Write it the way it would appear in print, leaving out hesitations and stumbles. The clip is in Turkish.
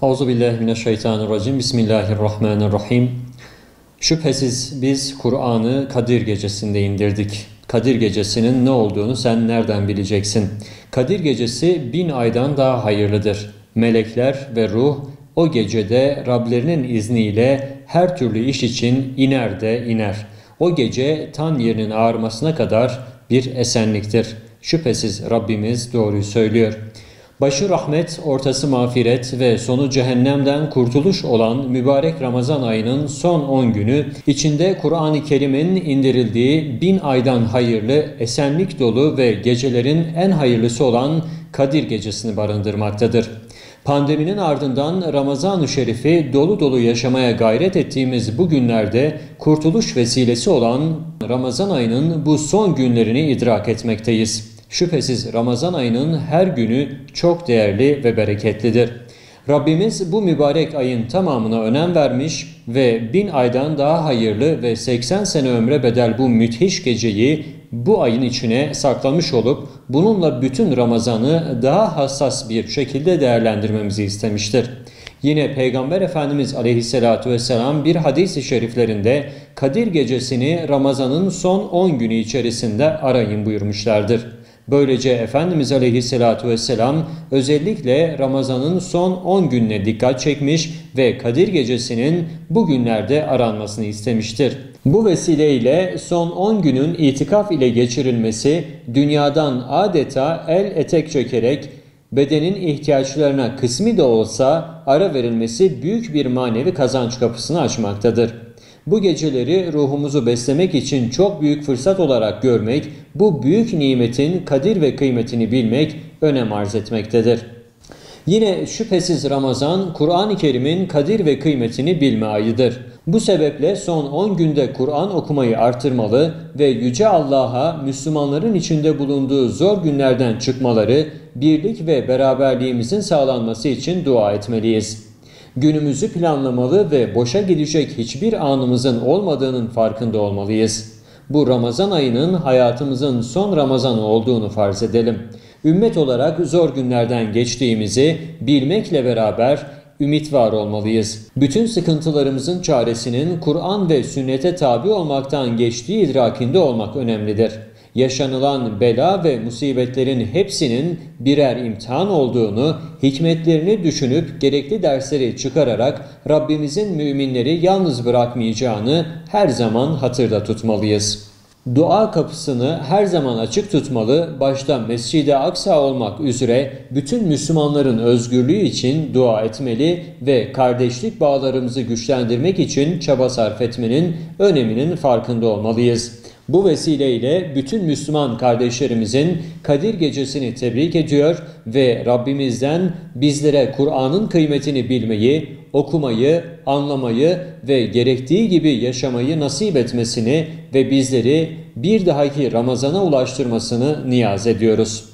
Euzubillahimineşşeytanirracim. Bismillahirrahmanirrahim. Şüphesiz biz Kur'an'ı Kadir Gecesi'nde indirdik. Kadir Gecesi'nin ne olduğunu sen nereden bileceksin? Kadir Gecesi 1000 aydan daha hayırlıdır. Melekler ve ruh o gecede Rablerinin izniyle her türlü iş için iner de iner. O gece tan yerinin ağarmasına kadar bir esenliktir. Şüphesiz Rabbimiz doğruyu söylüyor. Başı rahmet, ortası mağfiret ve sonu cehennemden kurtuluş olan mübarek Ramazan ayının son 10 günü içinde Kur'an-ı Kerim'in indirildiği 1000 aydan hayırlı, esenlik dolu ve gecelerin en hayırlısı olan Kadir Gecesi'ni barındırmaktadır. Pandeminin ardından Ramazan-ı Şerif'i dolu dolu yaşamaya gayret ettiğimiz bu günlerde kurtuluş vesilesi olan Ramazan ayının bu son günlerini idrak etmekteyiz. Şüphesiz Ramazan ayının her günü çok değerli ve bereketlidir. Rabbimiz bu mübarek ayın tamamına önem vermiş ve 1000 aydan daha hayırlı ve 80 sene ömre bedel bu müthiş geceyi bu ayın içine saklamış olup bununla bütün Ramazan'ı daha hassas bir şekilde değerlendirmemizi istemiştir. Yine Peygamber Efendimiz Aleyhisselatü Vesselam bir hadis-i şeriflerinde Kadir Gecesi'ni Ramazan'ın son 10 günü içerisinde arayın buyurmuşlardır. Böylece Efendimiz Aleyhisselatü Vesselam özellikle Ramazan'ın son 10 gününe dikkat çekmiş ve Kadir Gecesi'nin bu günlerde aranmasını istemiştir. Bu vesileyle son 10 günün itikaf ile geçirilmesi dünyadan adeta el etek çekerek bedenin ihtiyaçlarına kısmi de olsa ara verilmesi büyük bir manevi kazanç kapısını açmaktadır. Bu geceleri ruhumuzu beslemek için çok büyük fırsat olarak görmek, bu büyük nimetin kadir ve kıymetini bilmek önem arz etmektedir. Yine şüphesiz Ramazan, Kur'an-ı Kerim'in kadir ve kıymetini bilme ayıdır. Bu sebeple son 10 günde Kur'an okumayı artırmalı ve Yüce Allah'a Müslümanların içinde bulunduğu zor günlerden çıkmaları, birlik ve beraberliğimizin sağlanması için dua etmeliyiz. Günümüzü planlamalı ve boşa gidecek hiçbir anımızın olmadığının farkında olmalıyız. Bu Ramazan ayının hayatımızın son Ramazanı olduğunu farz edelim. Ümmet olarak zor günlerden geçtiğimizi bilmekle beraber ümit var olmalıyız. Bütün sıkıntılarımızın çaresinin Kur'an ve sünnete tabi olmaktan geçtiği idrakinde olmak önemlidir. Yaşanılan bela ve musibetlerin hepsinin birer imtihan olduğunu, hikmetlerini düşünüp gerekli dersleri çıkararak Rabbimizin müminleri yalnız bırakmayacağını her zaman hatırda tutmalıyız. Dua kapısını her zaman açık tutmalı, başta Mescid-i Aksa olmak üzere bütün Müslümanların özgürlüğü için dua etmeli ve kardeşlik bağlarımızı güçlendirmek için çaba sarf etmenin öneminin farkında olmalıyız. Bu vesileyle bütün Müslüman kardeşlerimizin Kadir Gecesi'ni tebrik ediyor ve Rabbimizden bizlere Kur'an'ın kıymetini bilmeyi, okumayı, anlamayı ve gerektiği gibi yaşamayı nasip etmesini ve bizleri bir dahaki Ramazan'a ulaştırmasını niyaz ediyoruz.